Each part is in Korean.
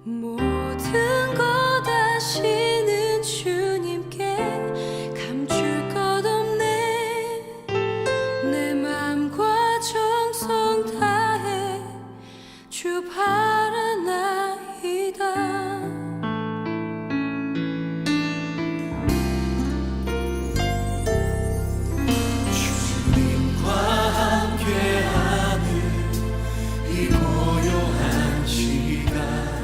모든 것 아시는 주님께 감출 것 없네. 내 맘과 정성 다해 주 바라나이다. 주님과 함께하는 이 고요한 시간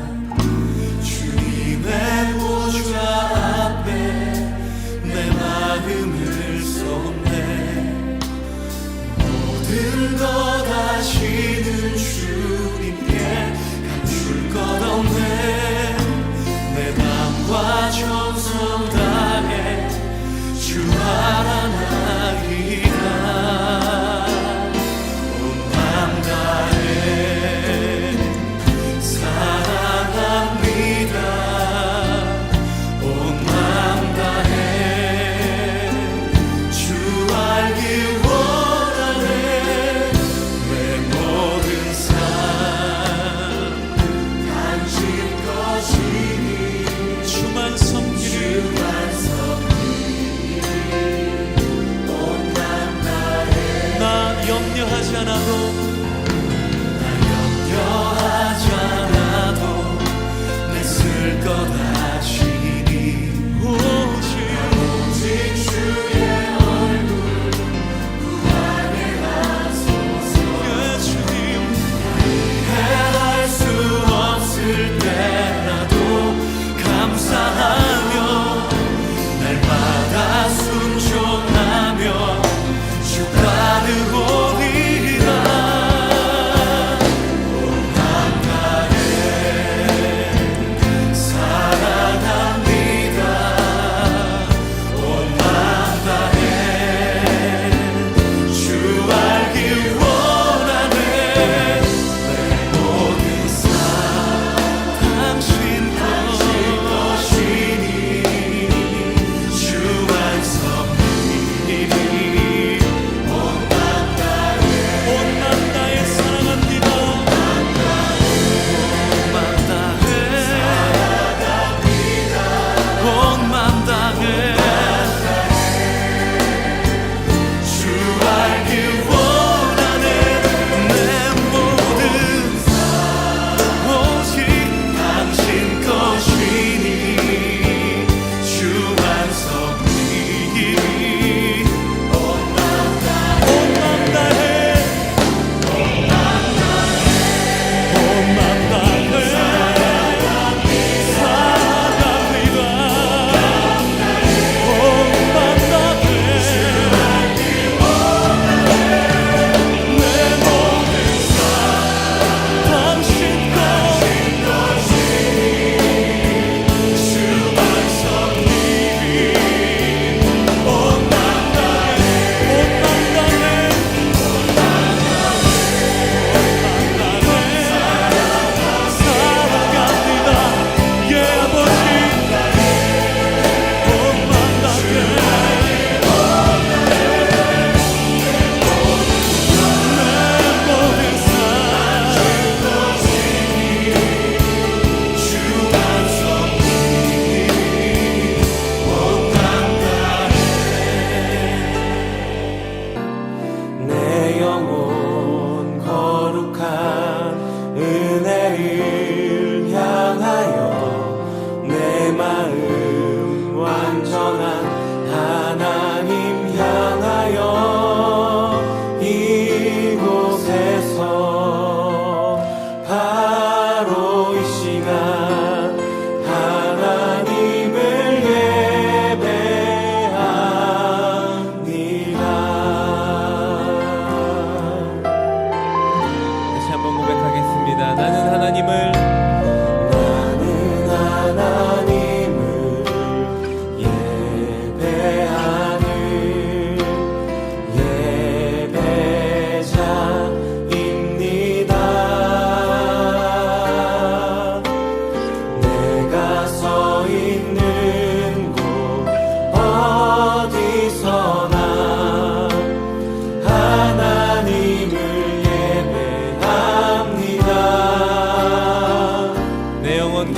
영혼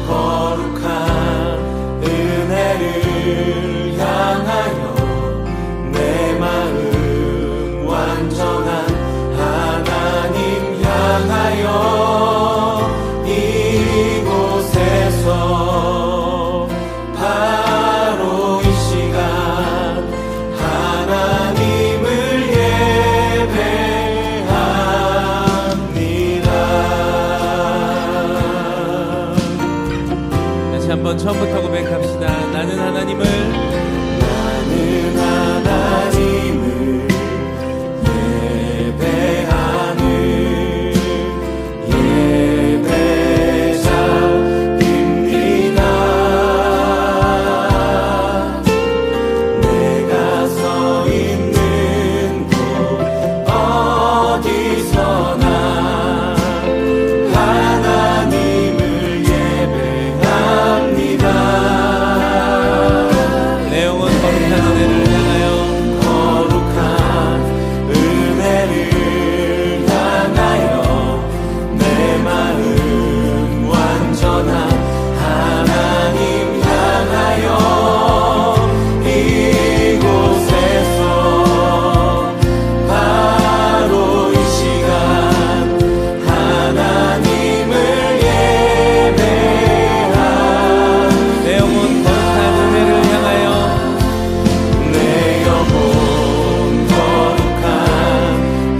거룩한 은혜를 향하여 내 마음 완전한 하나님 향하여 이곳에서 바로 이 시간 하나님을 예배합니다. 다시 한번 처음부터 고백합시다. 나는 하나님을 예배하는 예배자입니다. 내가 서 있는 곳 어디서나 하나님을 예배합니다. 내 영혼 거룩한 은혜를 향하여 거룩한 은혜를 향하여 내 마음 완전한 하나님 향하여 이곳에서 바로 이 시간 하나님을 예배하는 내 영혼 거룩한 은혜를 향하여 내 영혼 거룩한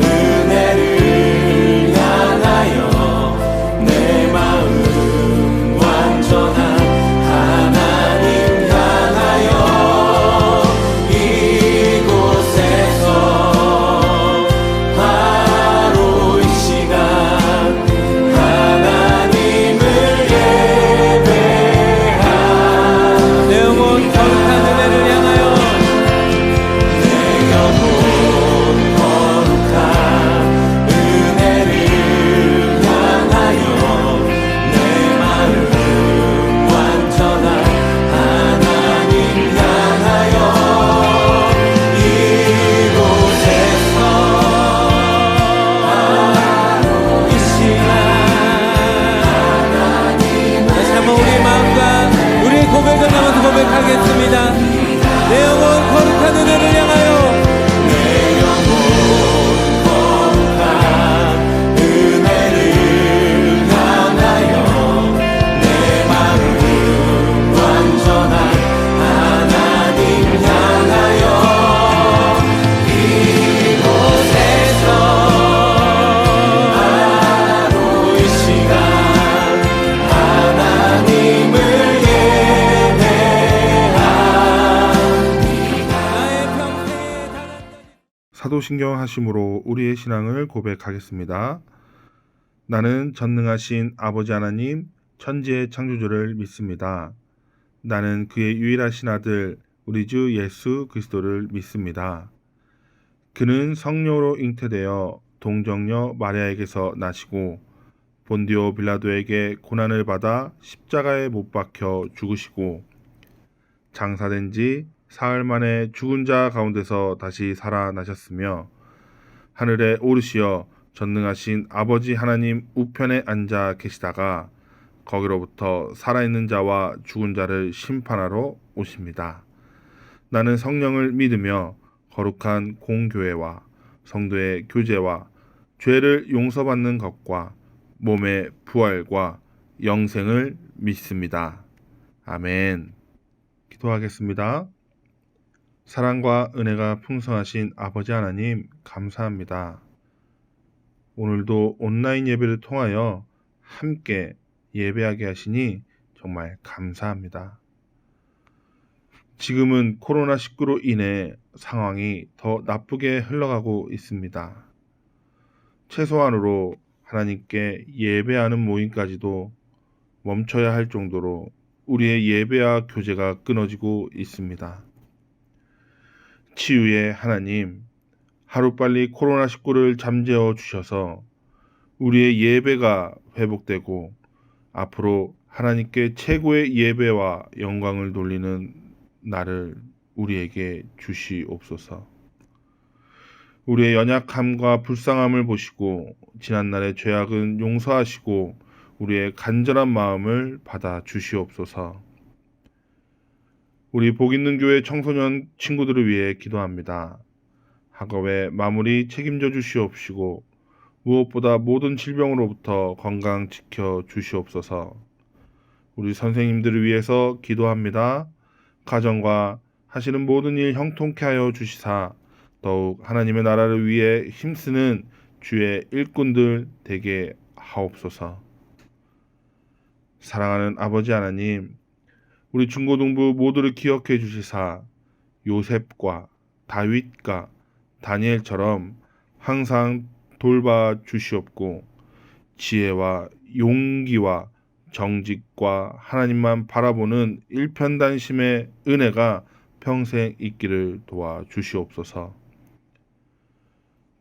은혜를 향하여 내 마음 완전한 하나님 향하여 이곳에서 바로 이 시간 하나님을 예배하는 내 영혼 거룩한 은혜를 향하여 내 영혼 거룩한 은혜를 향하여 내 마음 완전한 하나님 향하여 이곳에서 바로 이 시간 다시 한번 우리의 마음과 우리의 고백을 담아서 고백하겠습니다. 내 영혼 거룩한 은혜를 향하여 내 영혼 거룩한 은혜를 향하여 내 마음 완전한 하나님 향하여 이곳에서 바로 이 시간 하나님을 사도신경 하심으로 우리의 신앙을 고백하겠습니다. 나는 전능하신 아버지 하나님 천지의 창조주를 믿습니다. 나는 그의 유일하신 아들 우리 주 예수 그리스도를 믿습니다. 그는 성령으로 잉태되어 동정녀 마리아에게서 나시고 본디오 빌라도에게 고난을 받아 십자가에 못 박혀 죽으시고 장사된 지 사흘 만에 죽은 자 가운데서 다시 살아나셨으며 하늘에 오르시어 전능하신 아버지 하나님 우편에 앉아 계시다가 거기로부터 살아있는 자와 죽은 자를 심판하러 오십니다. 나는 성령을 믿으며 거룩한 공교회와 성도의 교제와 죄를 용서받는 것과 몸의 부활과 영생을 믿습니다. 아멘. 기도하겠습니다. 사랑과 은혜가 풍성하신 아버지 하나님 감사합니다. 오늘도 온라인 예배를 통하여 함께 예배하게 하시니 정말 감사합니다. 지금은 코로나19로 인해 상황이 더 나쁘게 흘러가고 있습니다. 최소한으로 하나님께 예배하는 모임까지도 멈춰야 할 정도로 우리의 예배와 교제가 끊어지고 있습니다. 치유의 하나님, 하루빨리 코로나19를 잠재워 주셔서 우리의 예배가 회복되고 앞으로 하나님께 최고의 예배와 영광을 돌리는 날을 우리에게 주시옵소서. 우리의 연약함과 불쌍함을 보시고 지난날의 죄악은 용서하시고 우리의 간절한 마음을 받아 주시옵소서. 우리 복 있는 교회 청소년 친구들을 위해 기도합니다. 학업의 마무리 책임져 주시옵시고 무엇보다 모든 질병으로부터 건강 지켜 주시옵소서. 우리 선생님들을 위해서 기도합니다. 가정과 하시는 모든 일 형통케 하여 주시사 더욱 하나님의 나라를 위해 힘쓰는 주의 일꾼들 되게 하옵소서. 사랑하는 아버지 하나님, 우리 중고등부 모두를 기억해 주시사 요셉과 다윗과 다니엘처럼 항상 돌봐 주시옵고 지혜와 용기와 정직과 하나님만 바라보는 일편단심의 은혜가 평생 있기를 도와 주시옵소서.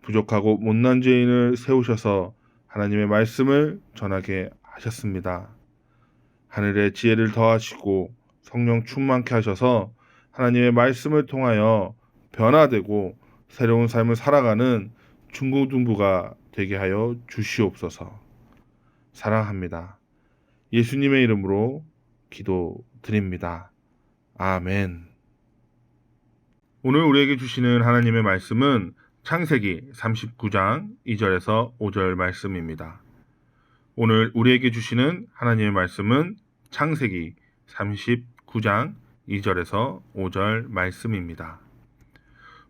부족하고 못난 죄인을 세우셔서 하나님의 말씀을 전하게 하셨습니다. 하늘의 지혜를 더하시고 성령 충만케 하셔서 하나님의 말씀을 통하여 변화되고 새로운 삶을 살아가는 중고등부가 되게 하여 주시옵소서. 사랑합니다. 예수님의 이름으로 기도드립니다. 아멘. 오늘 우리에게 주시는 하나님의 말씀은 창세기 39장 2절에서 5절 말씀입니다. 오늘 우리에게 주시는 하나님의 말씀은 창세기 39장 2절에서 5절 말씀입니다.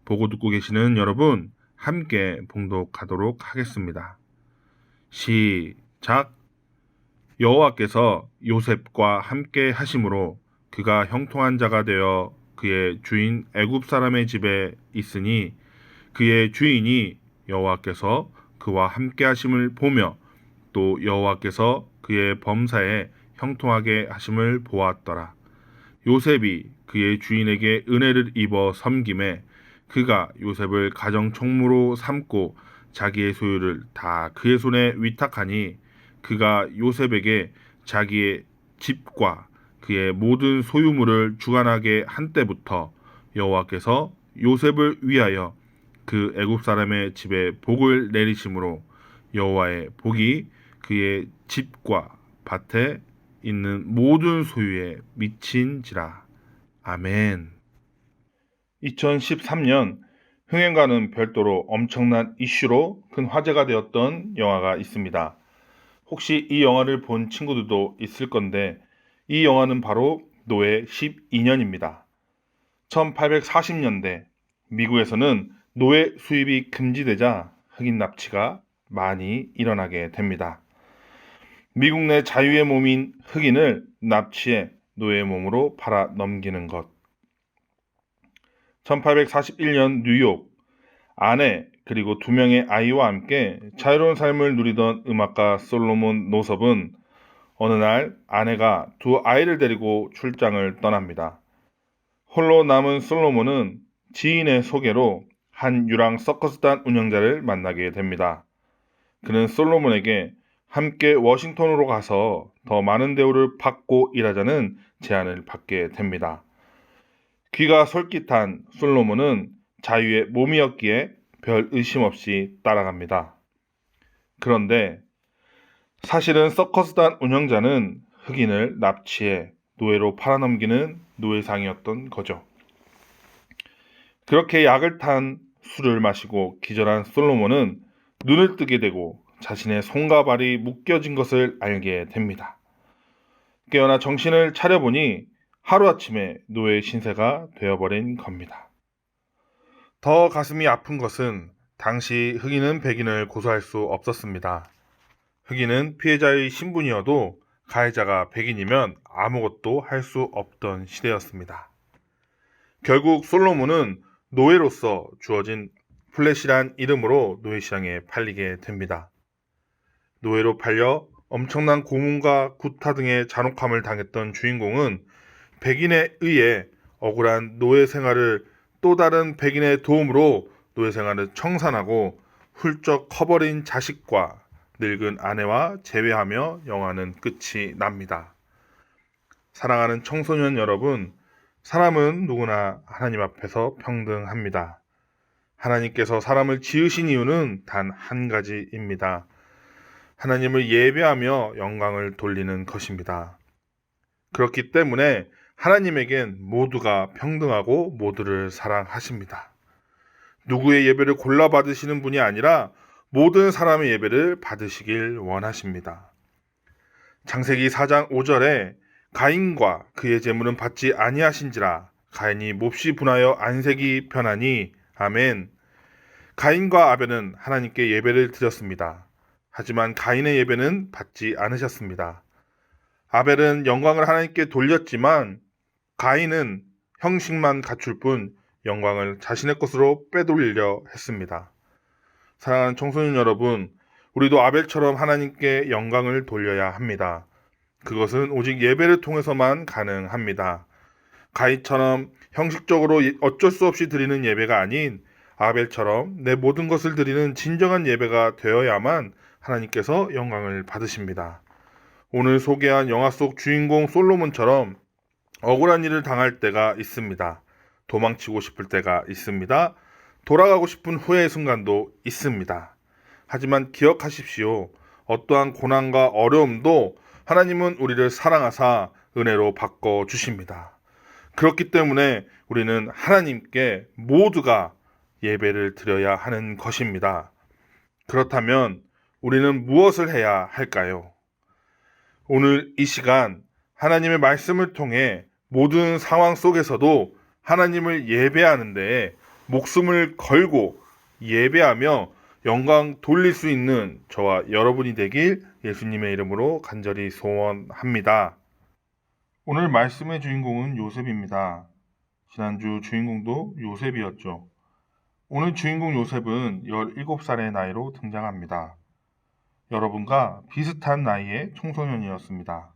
보고 듣고 계시는 여러분, 함께 봉독하도록 하겠습니다. 시작. 여호와께서 요셉과 함께 하심으로 그가 형통한 자가 되어 그의 주인 애굽 사람의 집에 있으니 그의 주인이 여호와께서 그와 함께 하심을 보며 또 여호와께서 그의 범사에 형통하게 하심을 보았더라. 요셉이 그의 주인에게 은혜를 입어 섬김에 그가 요셉을 가정 총무로 삼고 자기의 소유를 다 그의 손에 위탁하니 그가 요셉에게 자기의 집과 그의 모든 소유물을 주관하게 한 때부터 여호와께서 요셉을 위하여 그 애굽 사람의 집에 복을 내리심으로 여호와의 복이 그의 집과 밭에 있는 모든 소유에 미친지라. 아멘. 2013년 흥행과는 별도로 엄청난 이슈로 큰 화제가 되었던 영화가 있습니다. 혹시 이 영화를 본 친구들도 있을 건데 이 영화는 바로 노예 12년입니다. 1840년대 미국에서는 노예 수입이 금지되자 흑인 납치가 많이 일어나게 됩니다. 미국 내 자유의 몸인 흑인을 납치해 노예의 몸으로 팔아 넘기는 것. 1841년 뉴욕, 아내 그리고 2명의 아이와 함께 자유로운 삶을 누리던 음악가 솔로몬 노섭은 어느 날 아내가 2 아이를 데리고 출장을 떠납니다. 홀로 남은 솔로몬은 지인의 소개로 한 유랑 서커스단 운영자를 만나게 됩니다. 그는 솔로몬에게 함께 워싱턴으로 가서 더 많은 대우를 받고 일하자는 제안을 받게 됩니다. 귀가 솔깃한 솔로몬은 자유의 몸이었기에 별 의심 없이 따라갑니다. 그런데 사실은 서커스단 운영자는 흑인을 납치해 노예로 팔아넘기는 노예상이었던 거죠. 그렇게 약을 탄 술을 마시고 기절한 솔로몬은 눈을 뜨게 되고 자신의 손과 발이 묶여진 것을 알게 됩니다. 깨어나 정신을 차려보니 하루아침에 노예의 신세가 되어버린 겁니다. 더 가슴이 아픈 것은 당시 흑인은 백인을 고소할 수 없었습니다. 흑인은 피해자의 신분이어도 가해자가 백인이면 아무것도 할 수 없던 시대였습니다. 결국 솔로몬은 노예로서 주어진 플랫이란 이름으로 노예시장에 팔리게 됩니다. 노예로 팔려 엄청난 고문과 구타 등의 잔혹함을 당했던 주인공은 백인에 의해 억울한 노예 생활을 또 다른 백인의 도움으로 노예 생활을 청산하고 훌쩍 커버린 자식과 늙은 아내와 재회하며 영화는 끝이 납니다. 사랑하는 청소년 여러분, 사람은 누구나 하나님 앞에서 평등합니다. 하나님께서 사람을 지으신 이유는 단 한 가지입니다. 하나님을 예배하며 영광을 돌리는 것입니다. 그렇기 때문에 하나님에겐 모두가 평등하고 모두를 사랑하십니다. 누구의 예배를 골라 받으시는 분이 아니라 모든 사람의 예배를 받으시길 원하십니다. 창세기 4장 5절에 가인과 그의 재물은 받지 아니하신지라 가인이 몹시 분하여 안색이 변하니 아멘. 가인과 아벨은 하나님께 예배를 드렸습니다. 하지만 가인의 예배는 받지 않으셨습니다. 아벨은 영광을 하나님께 돌렸지만 가인은 형식만 갖출 뿐 영광을 자신의 것으로 빼돌리려 했습니다. 사랑하는 청소년 여러분, 우리도 아벨처럼 하나님께 영광을 돌려야 합니다. 그것은 오직 예배를 통해서만 가능합니다. 가인처럼 형식적으로 어쩔 수 없이 드리는 예배가 아닌 아벨처럼 내 모든 것을 드리는 진정한 예배가 되어야만 하나님께서 영광을 받으십니다. 오늘 소개한 영화 속 주인공 솔로몬처럼 억울한 일을 당할 때가 있습니다. 도망치고 싶을 때가 있습니다. 돌아가고 싶은 후회의 순간도 있습니다. 하지만 기억하십시오. 어떠한 고난과 어려움도 하나님은 우리를 사랑하사 은혜로 바꿔주십니다. 그렇기 때문에 우리는 하나님께 모두가 예배를 드려야 하는 것입니다. 그렇다면 우리는 무엇을 해야 할까요? 오늘 이 시간 하나님의 말씀을 통해 모든 상황 속에서도 하나님을 예배하는 데 목숨을 걸고 예배하며 영광 돌릴 수 있는 저와 여러분이 되길 예수님의 이름으로 간절히 소원합니다. 오늘 말씀의 주인공은 요셉입니다. 지난주 주인공도 요셉이었죠. 오늘 주인공 요셉은 17살의 나이로 등장합니다. 여러분과 비슷한 나이의 청소년이었습니다.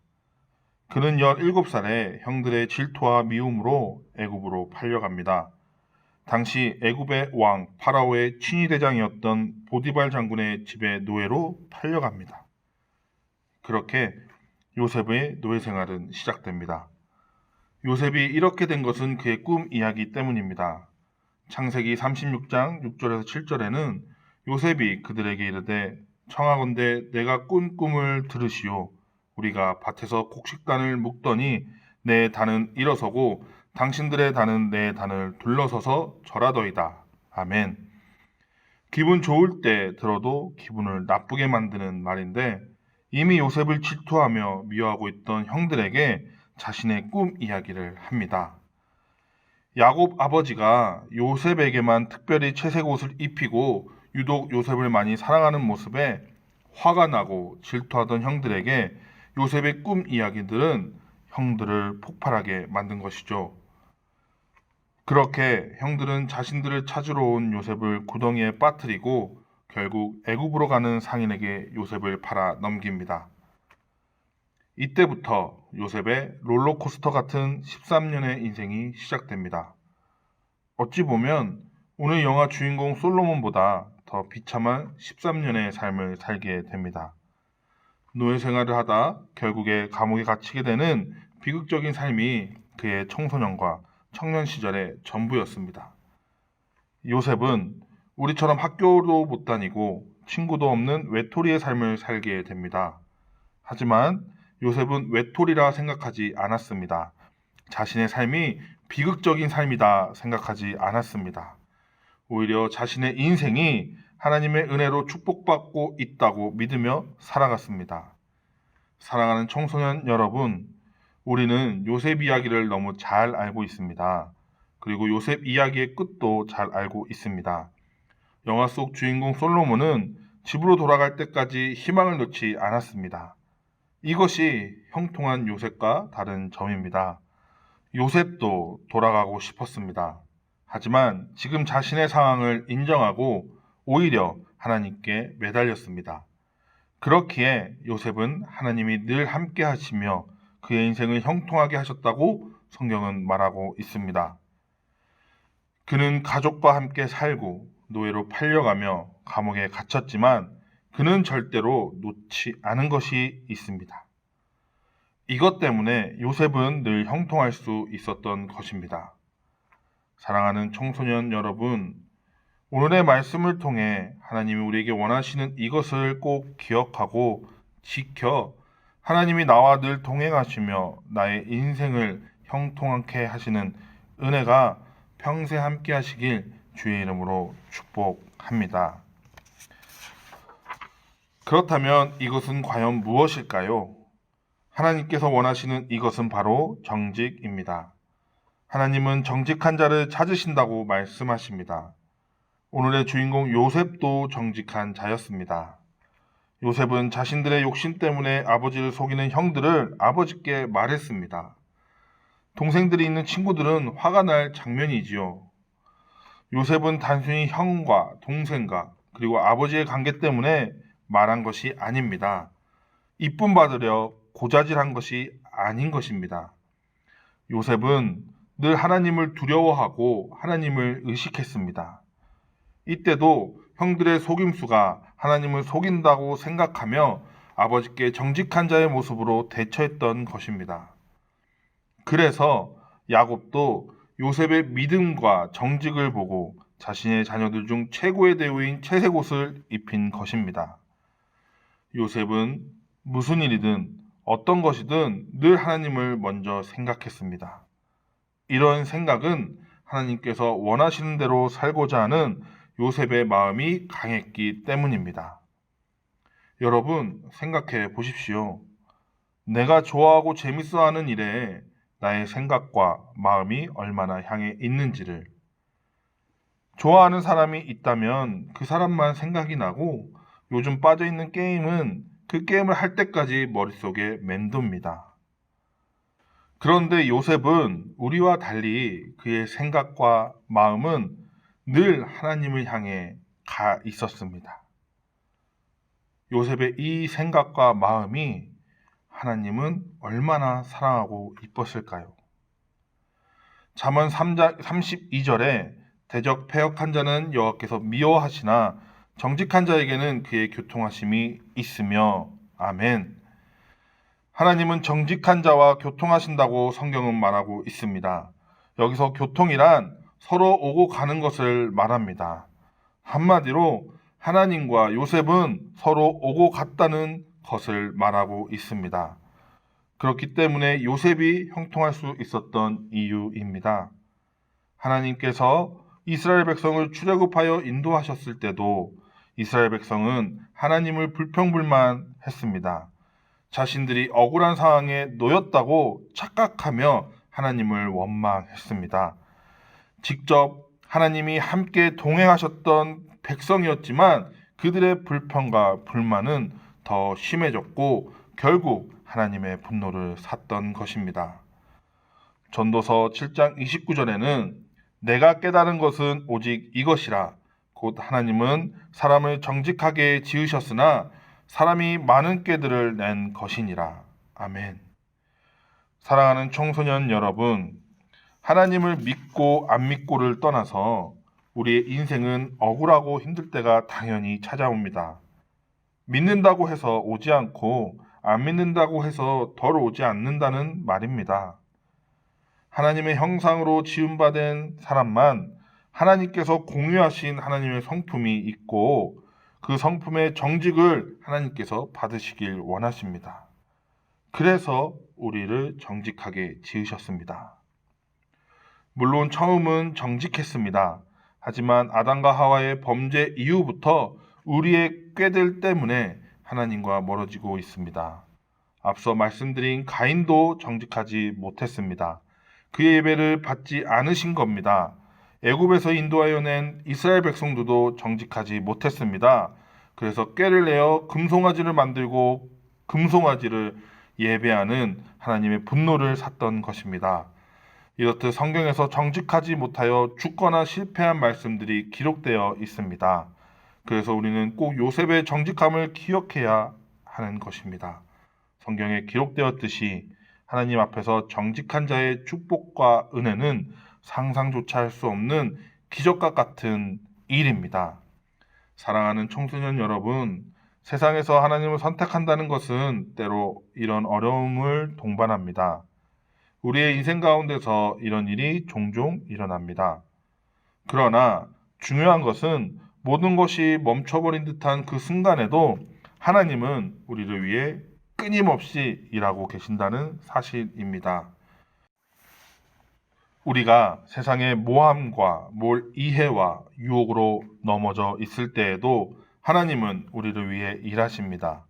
그는 17살에 형들의 질투와 미움으로 애굽으로 팔려갑니다. 당시 애굽의 왕 파라오의 친위대장이었던 보디발 장군의 집에 노예로 팔려갑니다. 그렇게 요셉의 노예 생활은 시작됩니다. 요셉이 이렇게 된 것은 그의 꿈 이야기 때문입니다. 창세기 36장 6절에서 7절에는 요셉이 그들에게 이르되 청하건대 내가 꾼 꿈을 들으시오. 우리가 밭에서 곡식단을 묶더니 내 단은 일어서고 당신들의 단은 내 단을 둘러서서 절하더이다. 아멘. 기분 좋을 때 들어도 기분을 나쁘게 만드는 말인데 이미 요셉을 질투하며 미워하고 있던 형들에게 자신의 꿈 이야기를 합니다. 야곱 아버지가 요셉에게만 특별히 채색 옷을 입히고 유독 요셉을 많이 사랑하는 모습에 화가 나고 질투하던 형들에게 요셉의 꿈 이야기들은 형들을 폭발하게 만든 것이죠. 그렇게 형들은 자신들을 찾으러 온 요셉을 구덩이에 빠뜨리고 결국 애굽으로 가는 상인에게 요셉을 팔아 넘깁니다. 이때부터 요셉의 롤러코스터 같은 13년의 인생이 시작됩니다. 어찌 보면 오늘 영화 주인공 솔로몬보다 더 비참한 13년의 삶을 살게 됩니다. 노예 생활을 하다 결국에 감옥에 갇히게 되는 비극적인 삶이 그의 청소년과 청년 시절의 전부였습니다. 요셉은 우리처럼 학교도 못 다니고 친구도 없는 외톨이의 삶을 살게 됩니다. 하지만 요셉은 외톨이라 생각하지 않았습니다. 자신의 삶이 비극적인 삶이다 생각하지 않았습니다. 오히려 자신의 인생이 하나님의 은혜로 축복받고 있다고 믿으며 살아갔습니다. 사랑하는 청소년 여러분, 우리는 요셉 이야기를 너무 잘 알고 있습니다. 그리고 요셉 이야기의 끝도 잘 알고 있습니다. 영화 속 주인공 솔로몬은 집으로 돌아갈 때까지 희망을 놓지 않았습니다. 이것이 형통한 요셉과 다른 점입니다. 요셉도 돌아가고 싶었습니다. 하지만 지금 자신의 상황을 인정하고 오히려 하나님께 매달렸습니다. 그렇기에 요셉은 하나님이 늘 함께 하시며 그의 인생을 형통하게 하셨다고 성경은 말하고 있습니다. 그는 가족과 함께 살고 노예로 팔려가며 감옥에 갇혔지만 그는 절대로 놓지 않은 것이 있습니다. 이것 때문에 요셉은 늘 형통할 수 있었던 것입니다. 사랑하는 청소년 여러분, 오늘의 말씀을 통해 하나님이 우리에게 원하시는 이것을 꼭 기억하고 지켜 하나님이 나와 늘 동행하시며 나의 인생을 형통하게 하시는 은혜가 평생 함께 하시길 주의 이름으로 축복합니다. 그렇다면 이것은 과연 무엇일까요? 하나님께서 원하시는 이것은 바로 정직입니다. 하나님은 정직한 자를 찾으신다고 말씀하십니다. 오늘의 주인공 요셉도 정직한 자였습니다. 요셉은 자신들의 욕심 때문에 아버지를 속이는 형들을 아버지께 말했습니다. 동생들이 있는 친구들은 화가 날 장면이지요. 요셉은 단순히 형과 동생과 그리고 아버지의 관계 때문에 말한 것이 아닙니다. 이쁨 받으려 고자질한 것이 아닌 것입니다. 요셉은 늘 하나님을 두려워하고 하나님을 의식했습니다. 이때도 형들의 속임수가 하나님을 속인다고 생각하며 아버지께 정직한 자의 모습으로 대처했던 것입니다. 그래서 야곱도 요셉의 믿음과 정직을 보고 자신의 자녀들 중 최고의 대우인 채색옷을 입힌 것입니다. 요셉은 무슨 일이든 어떤 것이든 늘 하나님을 먼저 생각했습니다. 이런 생각은 하나님께서 원하시는 대로 살고자 하는 요셉의 마음이 강했기 때문입니다. 여러분 생각해 보십시오. 내가 좋아하고 재밌어하는 일에 나의 생각과 마음이 얼마나 향해 있는지를. 좋아하는 사람이 있다면 그 사람만 생각이 나고 요즘 빠져있는 게임은 그 게임을 할 때까지 머릿속에 맴돕니다. 그런데 요셉은 우리와 달리 그의 생각과 마음은 늘 하나님을 향해 가 있었습니다. 요셉의 이 생각과 마음이 하나님은 얼마나 사랑하고 이뻤을까요? 잠언 3장 32절에 대적 패역한 자는 여호와께서 미워하시나 정직한 자에게는 그의 교통하심이 있으며 아멘. 하나님은 정직한 자와 교통하신다고 성경은 말하고 있습니다. 여기서 교통이란 서로 오고 가는 것을 말합니다. 한마디로 하나님과 요셉은 서로 오고 갔다는 것을 말하고 있습니다. 그렇기 때문에 요셉이 형통할 수 있었던 이유입니다. 하나님께서 이스라엘 백성을 출애굽하여 인도하셨을 때도 이스라엘 백성은 하나님을 불평불만했습니다. 자신들이 억울한 상황에 놓였다고 착각하며 하나님을 원망했습니다. 직접 하나님이 함께 동행하셨던 백성이었지만 그들의 불평과 불만은 더 심해졌고 결국 하나님의 분노를 샀던 것입니다. 전도서 7장 29절에는 내가 깨달은 것은 오직 이것이라 곧 하나님은 사람을 정직하게 지으셨으나 사람이 많은 꾀들을 낸 것이니라. 아멘. 사랑하는 청소년 여러분, 하나님을 믿고 안 믿고를 떠나서 우리의 인생은 억울하고 힘들 때가 당연히 찾아옵니다. 믿는다고 해서 오지 않고 안 믿는다고 해서 덜 오지 않는다는 말입니다. 하나님의 형상으로 지음받은 사람만 하나님께서 공유하신 하나님의 성품이 있고 그 성품의 정직을 하나님께서 받으시길 원하십니다. 그래서 우리를 정직하게 지으셨습니다. 물론 처음은 정직했습니다. 하지만 아담과 하와의 범죄 이후부터 우리의 꾀들 때문에 하나님과 멀어지고 있습니다. 앞서 말씀드린 가인도 정직하지 못했습니다. 그의 예배를 받지 않으신 겁니다. 애굽에서 인도하여 낸 이스라엘 백성들도 정직하지 못했습니다. 그래서 꾀를 내어 금송아지를 만들고 금송아지를 예배하는 하나님의 분노를 샀던 것입니다. 이렇듯 성경에서 정직하지 못하여 죽거나 실패한 말씀들이 기록되어 있습니다. 그래서 우리는 꼭 요셉의 정직함을 기억해야 하는 것입니다. 성경에 기록되었듯이 하나님 앞에서 정직한 자의 축복과 은혜는 상상조차 할 수 없는 기적과 같은 일입니다. 사랑하는 청소년 여러분, 세상에서 하나님을 선택한다는 것은 때로 이런 어려움을 동반합니다. 우리의 인생 가운데서 이런 일이 종종 일어납니다. 그러나 중요한 것은 모든 것이 멈춰버린 듯한 그 순간에도 하나님은 우리를 위해 끊임없이 일하고 계신다는 사실입니다. 우리가 세상의 모함과 이해와 유혹으로 넘어져 있을 때에도 하나님은 우리를 위해 일하십니다.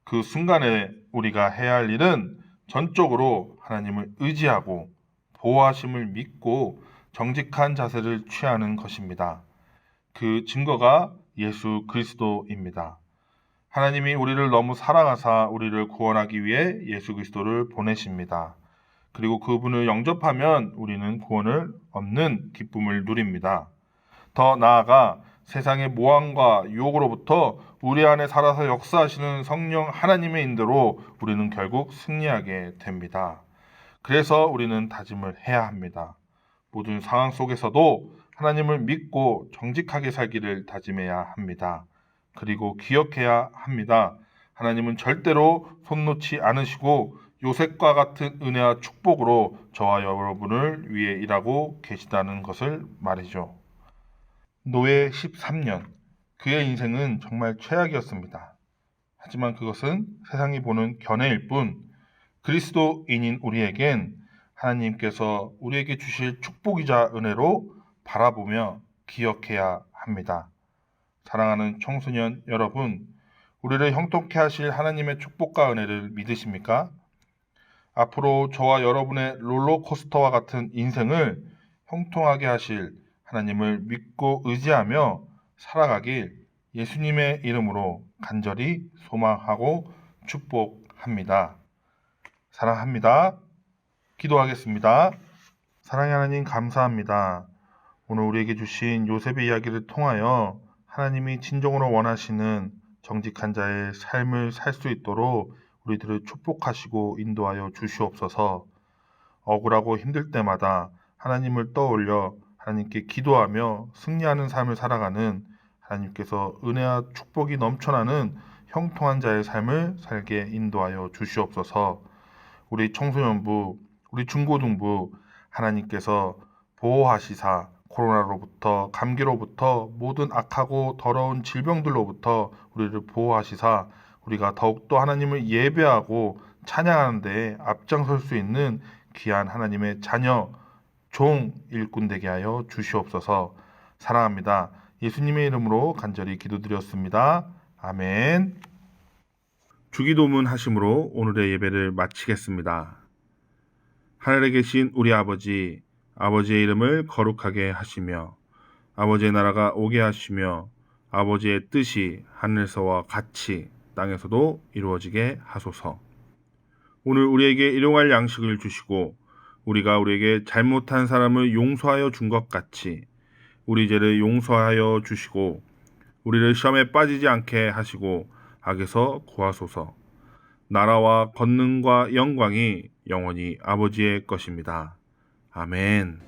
그 순간에 우리가 해야 할 일은 전적으로 하나님을 의지하고 보호하심을 믿고 정직한 자세를 취하는 것입니다. 그 증거가 예수 그리스도입니다. 하나님이 우리를 너무 사랑하사 우리를 구원하기 위해 예수 그리스도를 보내십니다. 그리고 그분을 영접하면 우리는 구원을 얻는 기쁨을 누립니다. 더 나아가 세상의 모함과 유혹으로부터 우리 안에 살아서 역사하시는 성령 하나님의 인도로 우리는 결국 승리하게 됩니다. 그래서 우리는 다짐을 해야 합니다. 모든 상황 속에서도 하나님을 믿고 정직하게 살기를 다짐해야 합니다. 그리고 기억해야 합니다. 하나님은 절대로 손 놓지 않으시고 요셉과 같은 은혜와 축복으로 저와 여러분을 위해 일하고 계시다는 것을 말이죠. 노예 13년, 그의 인생은 정말 최악이었습니다. 하지만 그것은 세상이 보는 견해일 뿐 그리스도인인 우리에겐 하나님께서 우리에게 주실 축복이자 은혜로 바라보며 기억해야 합니다. 사랑하는 청소년 여러분, 우리를 형통케 하실 하나님의 축복과 은혜를 믿으십니까? 앞으로 저와 여러분의 롤러코스터와 같은 인생을 형통하게 하실 하나님을 믿고 의지하며 살아가길 예수님의 이름으로 간절히 소망하고 축복합니다. 사랑합니다. 기도하겠습니다. 사랑의 하나님 감사합니다. 오늘 우리에게 주신 요셉의 이야기를 통하여 하나님이 진정으로 원하시는 정직한 자의 삶을 살 수 있도록 우리들을 축복하시고 인도하여 주시옵소서. 억울하고 힘들 때마다 하나님을 떠올려 하나님께 기도하며 승리하는 삶을 살아가는 하나님께서 은혜와 축복이 넘쳐나는 형통한 자의 삶을 살게 인도하여 주시옵소서. 우리 청소년부, 우리 중고등부 하나님께서 보호하시사 코로나로부터 감기로부터 모든 악하고 더러운 질병들로부터 우리를 보호하시사 우리가 더욱더 하나님을 예배하고 찬양하는 데 앞장설 수 있는 귀한 하나님의 자녀, 종, 일꾼 되게 하여 주시옵소서. 사랑합니다. 예수님의 이름으로 간절히 기도드렸습니다. 아멘. 주기도문 하심으로 오늘의 예배를 마치겠습니다. 하늘에 계신 우리 아버지, 아버지의 이름을 거룩하게 하시며 아버지의 나라가 오게 하시며 아버지의 뜻이 하늘에서와 같이 땅에서도 이루어지게 하소서. 오늘 우리에게 일용할 양식을 주시고 우리가 우리에게 잘못한 사람을 용서하여 준 것 같이 우리 죄를 용서하여 주시고 우리를 시험에 빠지지 않게 하시고 악에서 구하소서. 나라와 권능과 영광이 영원히 아버지의 것입니다. 아멘.